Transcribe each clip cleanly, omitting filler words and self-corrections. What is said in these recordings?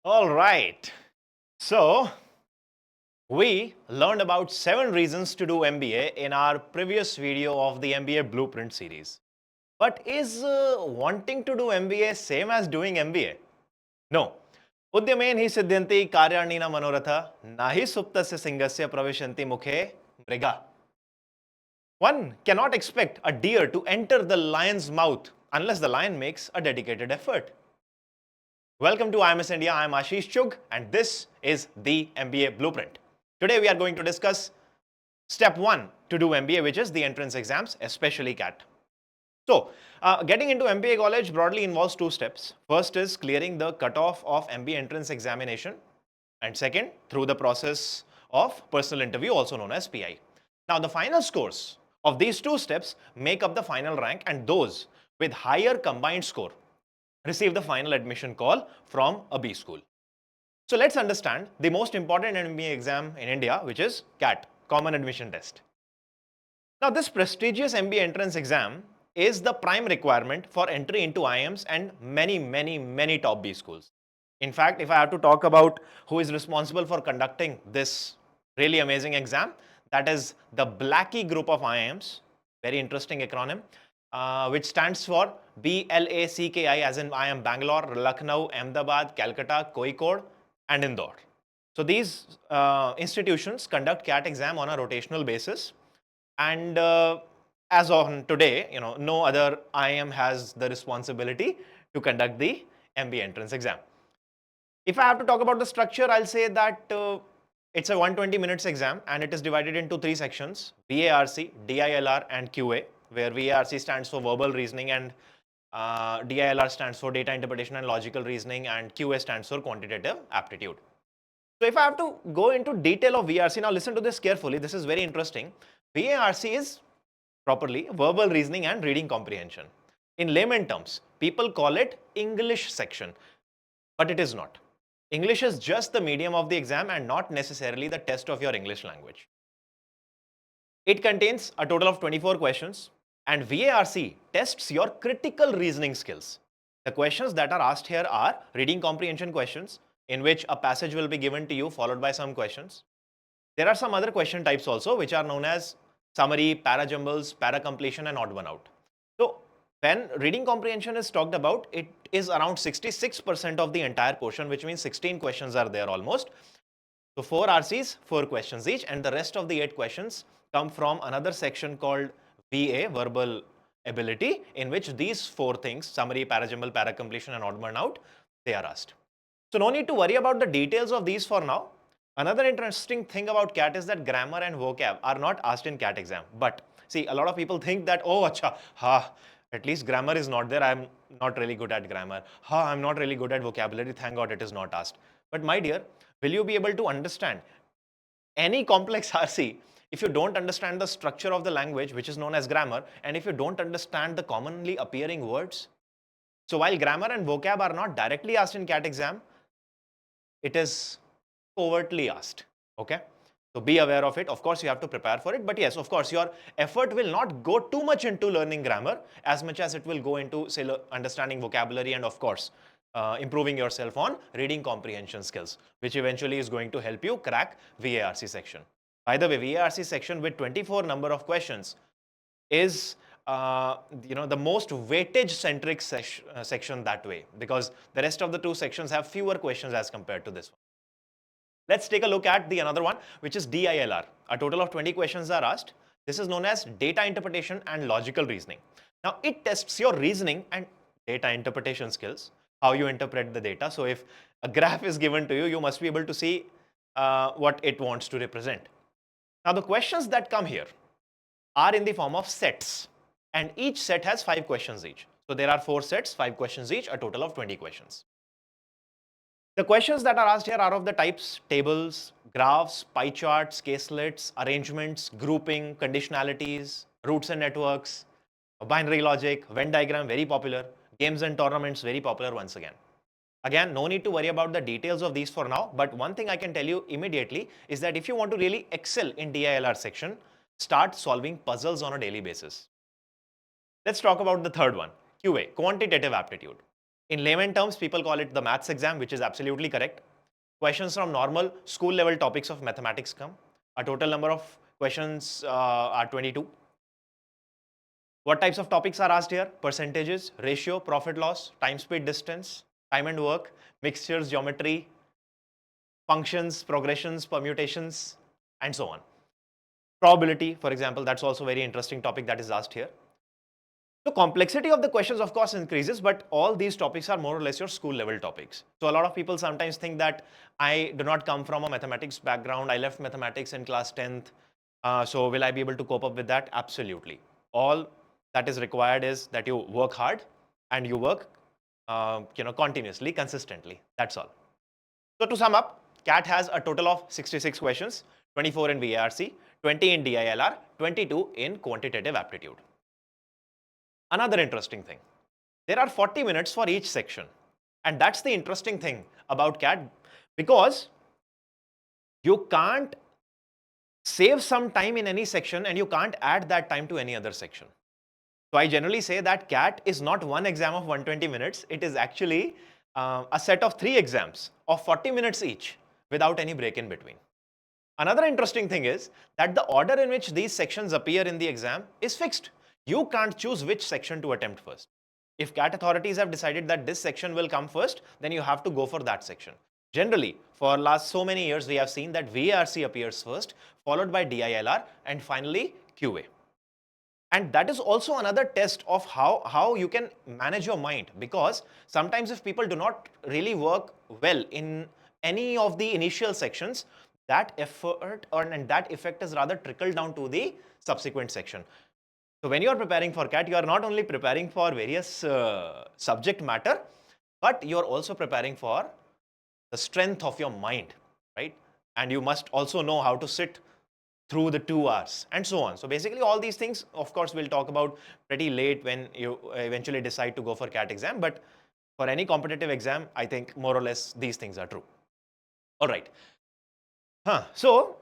All right. So, we learned about 7 reasons to do MBA in our previous video of the MBA Blueprint series. But is wanting to do MBA same as doing MBA? No. उद्यमेन हि सिद्ध्यन्ति कार्याणि न मनोरथ नाहि सुप्तस्य सिंहस्य प्रविशन्ति मुखे मृगा. One cannot expect a deer to enter the lion's mouth unless the lion makes a dedicated effort. Welcome to IMS India. I am Ashish Chugh and this is the MBA Blueprint. Today we are going to discuss step 1 to do MBA, which is the entrance exams, especially CAT. So, getting into MBA college broadly involves 2 steps. First is clearing the cutoff of MBA entrance examination, and second, through the process of personal interview, also known as PI. Now, the final scores of these 2 steps make up the final rank, and those with higher combined score receive the final admission call from a B school. So let's understand the most important MBA exam in India, which is CAT, Common Admission Test. Now, this prestigious MBA entrance exam is the prime requirement for entry into IIMs and many top B schools. In fact, if I have to talk about who is responsible for conducting this really amazing exam, that is the Blackie group of IIMs, very interesting acronym, which stands for BLACKI, as in IIM Bangalore, Lucknow, Ahmedabad, Calcutta, Kozhikode, and Indore. So these institutions conduct CAT exam on a rotational basis, and as on today, no other IIM has the responsibility to conduct the MBA entrance exam. If I have to talk about the structure, I'll say that it's a 120 minutes exam and it is divided into 3 sections: VARC, DILR, and QA, where VARC stands for verbal reasoning and DILR stands for data interpretation and logical reasoning, and QA stands for quantitative aptitude. So if I have to go into detail of VARC, now listen to this carefully, this is very interesting. VARC is properly verbal reasoning and reading comprehension. In layman terms, people call it English section, but it is not. English is just the medium of the exam and not necessarily the test of your English language. It contains a total of 24 questions, and VARC tests your critical reasoning skills. The questions that are asked here are reading comprehension questions, in which a passage will be given to you followed by some questions. There are some other question types also, which are known as summary, para-jumbles, para-completion, and odd one out. So when reading comprehension is talked about, it is around 66% of the entire portion, which means 16 questions are there almost. So 4 RCs, 4 questions each, and the rest of the 8 questions come from another section called VA, verbal ability, in which these 4 things, summary, para-jumble, para-completion, and odd one out, they are asked. So no need to worry about the details of these for now. Another interesting thing about CAT is that grammar and vocab are not asked in CAT exam. But see, a lot of people think that, oh, acha, at least grammar is not there. I'm not really good at grammar. I'm not really good at vocabulary. Thank God it is not asked. But my dear, will you be able to understand any complex RC if you don't understand the structure of the language, which is known as grammar, and if you don't understand the commonly appearing words? So while grammar and vocab are not directly asked in CAT exam, it is overtly asked. Okay, so be aware of it. Of course, you have to prepare for it, but yes, of course, your effort will not go too much into learning grammar as much as it will go into, say, understanding vocabulary and, of course, improving yourself on reading comprehension skills, which eventually is going to help you crack VARC section. By the way, VARC section with 24 number of questions is the most weightage centric section that way, because the rest of the 2 sections have fewer questions as compared to this one. Let's take a look at the another one, which is DILR. A total of 20 questions are asked. This is known as data interpretation and logical reasoning. Now, it tests your reasoning and data interpretation skills, how you interpret the data. So if a graph is given to you, you must be able to see what it wants to represent. Now, the questions that come here are in the form of sets, and each set has 5 questions each. So there are 4 sets, 5 questions each, a total of 20 questions. The questions that are asked here are of the types tables, graphs, pie charts, caselets, arrangements, grouping, conditionalities, roots and networks, binary logic, Venn diagram, very popular, games and tournaments, very popular once again. Again, no need to worry about the details of these for now, but one thing I can tell you immediately is that if you want to really excel in DILR section, start solving puzzles on a daily basis. Let's talk about the third one, QA, quantitative aptitude. In layman terms, people call it the maths exam, which is absolutely correct. Questions from normal school level topics of mathematics come. A total number of questions are 22. What types of topics are asked here? Percentages, ratio, profit loss, time, speed, distance, time and work, mixtures, geometry, functions, progressions, permutations, and so on. Probability, for example, that's also a very interesting topic that is asked here. The complexity of the questions, of course, increases, but all these topics are more or less your school level topics. So a lot of people sometimes think that I do not come from a mathematics background. I left mathematics in class 10th. So will I be able to cope up with that? Absolutely. All that is required is that you work hard and you work continuously, consistently. That's all. So to sum up, CAT has a total of 66 questions, 24 in VARC, 20 in DILR, 22 in quantitative aptitude. Another interesting thing, there are 40 minutes for each section. And that's the interesting thing about CAT, because you can't save some time in any section and you can't add that time to any other section. So I generally say that CAT is not one exam of 120 minutes. It is actually a set of 3 exams of 40 minutes each without any break in between. Another interesting thing is that the order in which these sections appear in the exam is fixed. You can't choose which section to attempt first. If CAT authorities have decided that this section will come first, then you have to go for that section. Generally, for last so many years, we have seen that VARC appears first, followed by DILR, and finally QA. And that is also another test of how you can manage your mind, because sometimes if people do not really work well in any of the initial sections, that effort and that effect is rather trickled down to the subsequent section. So when you are preparing for CAT, you are not only preparing for various subject matter, but you are also preparing for the strength of your mind, right? And you must also know how to sit through the 2 hours and so on. So basically all these things, of course, we'll talk about pretty late when you eventually decide to go for CAT exam. But for any competitive exam, I think more or less these things are true. All right. So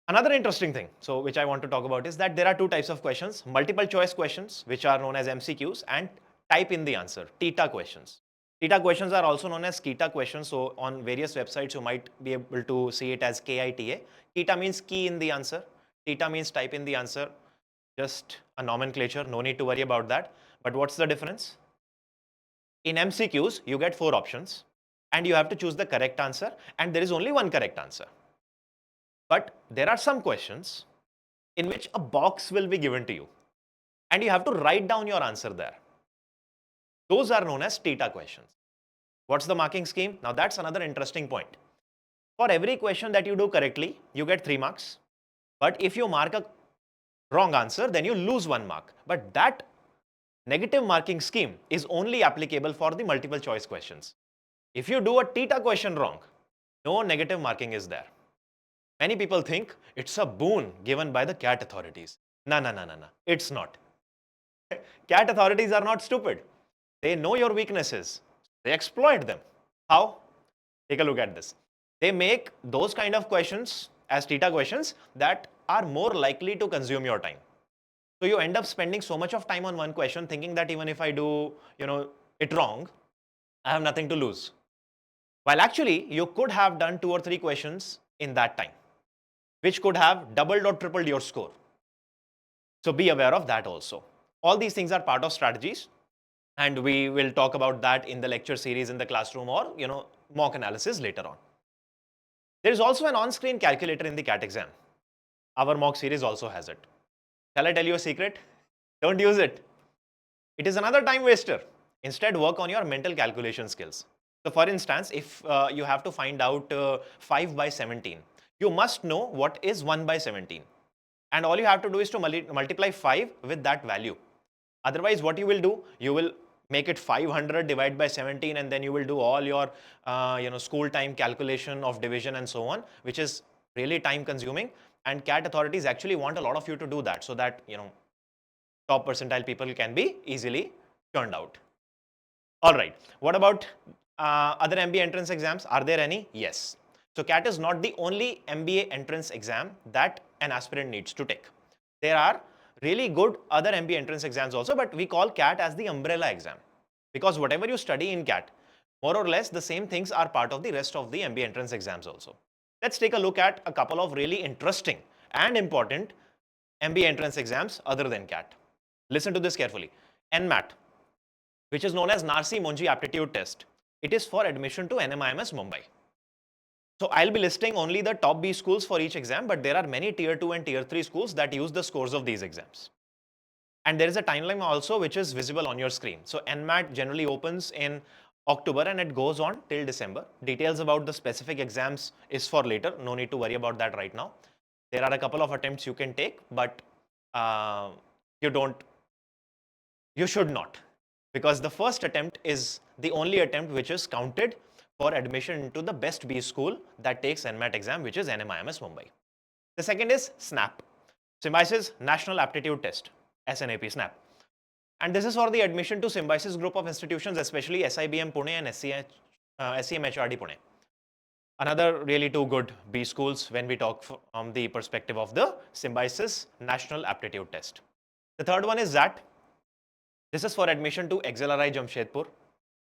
another interesting thing, which I want to talk about, is that there are 2 types of questions: multiple choice questions, which are known as MCQs, and type in the answer, TITA questions. TITA questions are also known as KITA questions. So on various websites, you might be able to see it as KITA. KITA means key in the answer. TITA means type in the answer. Just a nomenclature, no need to worry about that. But what's the difference? In MCQs, you get 4 options and you have to choose the correct answer, and there is only one correct answer. But there are some questions in which a box will be given to you and you have to write down your answer there. Those are known as TITA questions. What's the marking scheme? Now that's another interesting point. For every question that you do correctly, you get 3 marks. But if you mark a wrong answer, then you lose 1 mark. But that negative marking scheme is only applicable for the multiple choice questions. If you do a TITA question wrong, no negative marking is there. Many people think it's a boon given by the CAT authorities. No, it's not. CAT authorities are not stupid. They know your weaknesses. They exploit them. How? Take a look at this. They make those kind of questions as TITA questions that are more likely to consume your time. So you end up spending so much of time on one question thinking that even if I do, it wrong, I have nothing to lose. While actually you could have done 2 or 3 questions in that time, which could have doubled or tripled your score. So be aware of that also. All these things are part of strategies, and we will talk about that in the lecture series in the classroom or mock analysis later on. There is also an on-screen calculator in the CAT exam. Our mock series also has it. Shall I tell you a secret? Don't use it. It is another time waster. Instead, work on your mental calculation skills. So for instance, if you have to find out 5 by 17, you must know what is 1 by 17. And all you have to do is to multiply 5 with that value. Otherwise, what you will do, you will make it 500 divided by 17, and then you will do all your school time calculation of division and so on, which is really time consuming. And CAT authorities actually want a lot of you to do that so that top percentile people can be easily turned out. All right. What about other MBA entrance exams? Are there any? Yes. So CAT is not the only MBA entrance exam that an aspirant needs to take. There are really good other MBA entrance exams also, but we call CAT as the umbrella exam. Because whatever you study in CAT, more or less the same things are part of the rest of the MBA entrance exams also. Let's take a look at a couple of really interesting and important MBA entrance exams other than CAT. Listen to this carefully. NMAT, which is known as Narsi Monji Aptitude Test. It is for admission to NMIMS Mumbai. So I'll be listing only the top B schools for each exam, but there are many tier 2 and tier 3 schools that use the scores of these exams. And there is a timeline also which is visible on your screen. So NMAT generally opens in October and it goes on till December. Details about the specific exams is for later. No need to worry about that right now. There are a couple of attempts you can take, but you should not, because the first attempt is the only attempt which is counted for admission into the best B school that takes NMAT exam, which is NMIMS Mumbai. The second is SNAP, Symbiosis National Aptitude Test, SNAP SNAP. And this is for the admission to Symbiosis group of institutions, especially SIBM Pune and SCMHRD Pune. Another really two good B schools when we talk from the perspective of the Symbiosis National Aptitude Test. The third one is XAT. This is for admission to XLRI Jamshedpur,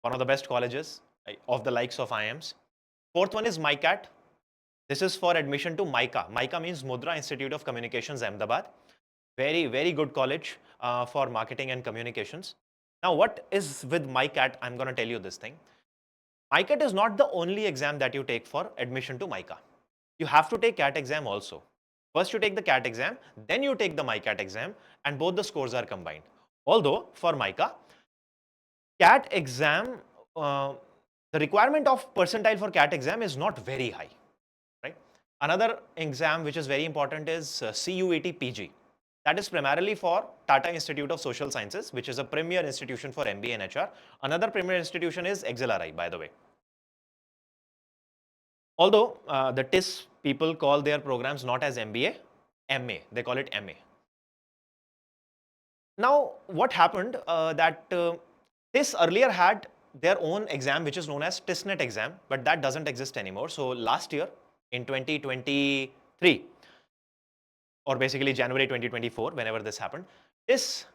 one of the best colleges of the likes of IMS. Fourth one is MyCAT. This is for admission to MICA. MICA means Mudra Institute of Communications, Ahmedabad. Very, very good college for marketing and communications. Now, what is with MyCAT? I'm going to tell you this thing. MyCAT is not the only exam that you take for admission to MICA. You have to take CAT exam also. First you take the CAT exam, then you take the MyCAT exam, and both the scores are combined. Although for MICA, CAT exam, the requirement of percentile for CAT exam is not very high, right? Another exam which is very important is CUET PG. That is primarily for Tata Institute of Social Sciences, which is a premier institution for MBA and HR. Another premier institution is XLRI, by the way. Although the TIS people call their programs not as MBA, MA. They call it MA. Now, what happened that TIS earlier had their own exam, which is known as TISNET exam, but that doesn't exist anymore. So last year in 2023, or basically January 2024, whenever this happened, TIS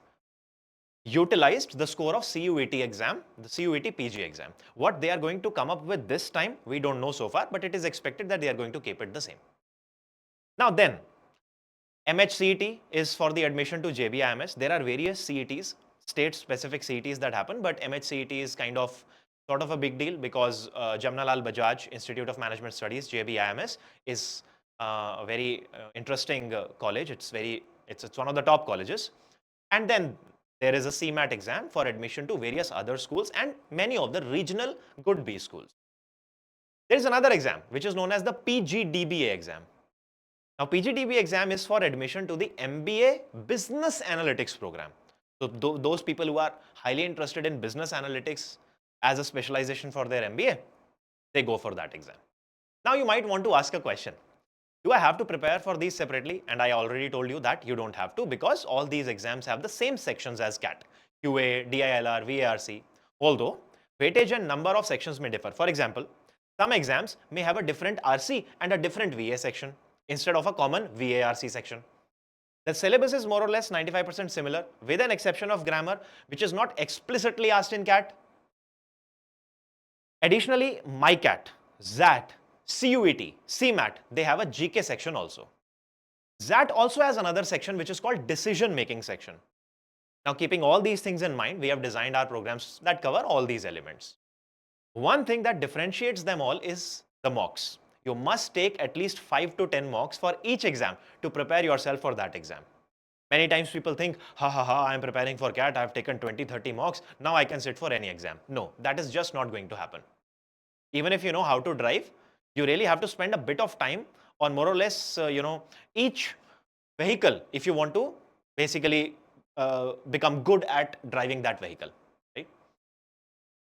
utilized the score of CUET exam, the CUET PG exam. What they are going to come up with this time, we don't know so far, but it is expected that they are going to keep it the same. Now then, MHCET is for the admission to JBIMS. There are various CETs, state-specific CETs that happen, but MHCET is kind of sort of a big deal because Jamnalal Bajaj Institute of Management Studies, JBIMS, is a very interesting college. It's one of the top colleges. And then there is a CMAT exam for admission to various other schools and many of the regional good B schools. There is another exam which is known as the PGDBA exam. Now, PGDBA exam is for admission to the MBA Business Analytics program. So, those people who are highly interested in business analytics as a specialization for their MBA, they go for that exam. Now, you might want to ask a question. Do I have to prepare for these separately? And I already told you that you don't have to, because all these exams have the same sections as CAT, QA, DILR, VARC. Although, weightage and number of sections may differ. For example, some exams may have a different RC and a different VA section instead of a common VARC section. The syllabus is more or less 95% similar, with an exception of grammar, which is not explicitly asked in CAT. Additionally, MyCAT, XAT, CUET, CMAT, they have a GK section also. XAT also has another section which is called decision making section. Now, keeping all these things in mind, we have designed our programs that cover all these elements. One thing that differentiates them all is the mocks. You must take at least 5 to 10 mocks for each exam to prepare yourself for that exam. Many times people think, I'm preparing for CAT, I've taken 20-30 mocks, now I can sit for any exam. No, that is just not going to happen. Even if you know how to drive, you really have to spend a bit of time on more or less, each vehicle if you want to basically become good at driving that vehicle, right?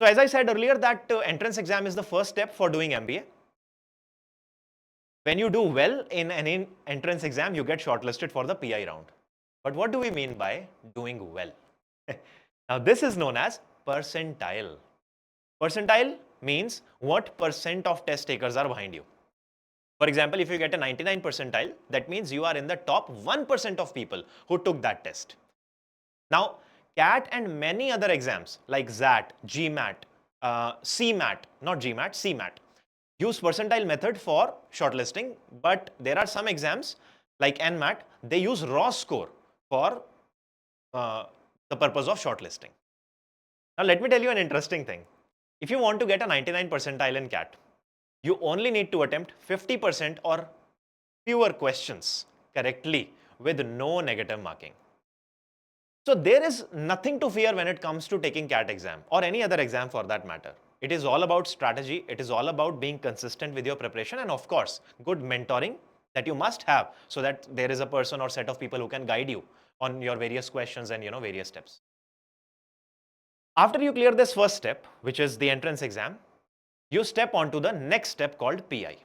So as I said earlier, that entrance exam is the first step for doing MBA. When you do well in an entrance exam, you get shortlisted for the PI round. But what do we mean by doing well? Now, this is known as percentile. Percentile means what percent of test takers are behind you. For example, if you get a 99 percentile, that means you are in the top 1% of people who took that test. Now, CAT and many other exams like XAT, GMAT, CMAT, not GMAT, CMAT, use percentile method for shortlisting, but there are some exams like NMAT, they use raw score for the purpose of shortlisting. Now let me tell you an interesting thing. If you want to get a 99 percentile in CAT, you only need to attempt 50% or fewer questions correctly with no negative marking. So there is nothing to fear when it comes to taking CAT exam or any other exam for that matter. It is all about strategy. It is all about being consistent with your preparation and of course, good mentoring that you must have so that there is a person or set of people who can guide you on your various questions and various steps. After you clear this first step, which is the entrance exam, you step on to the next step called PI.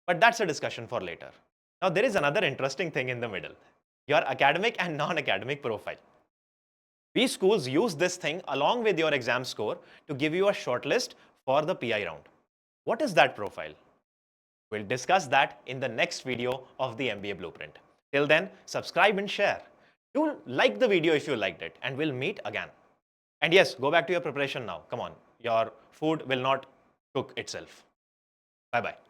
But that's a discussion for later. Now there is another interesting thing in the middle, your academic and non-academic profile. We schools use this thing along with your exam score to give you a shortlist for the PI round. What is that profile? We'll discuss that in the next video of the MBA Blueprint. Till then, subscribe and share. Do like the video if you liked it, and we'll meet again. And yes, go back to your preparation now. Come on, your food will not cook itself. Bye-bye.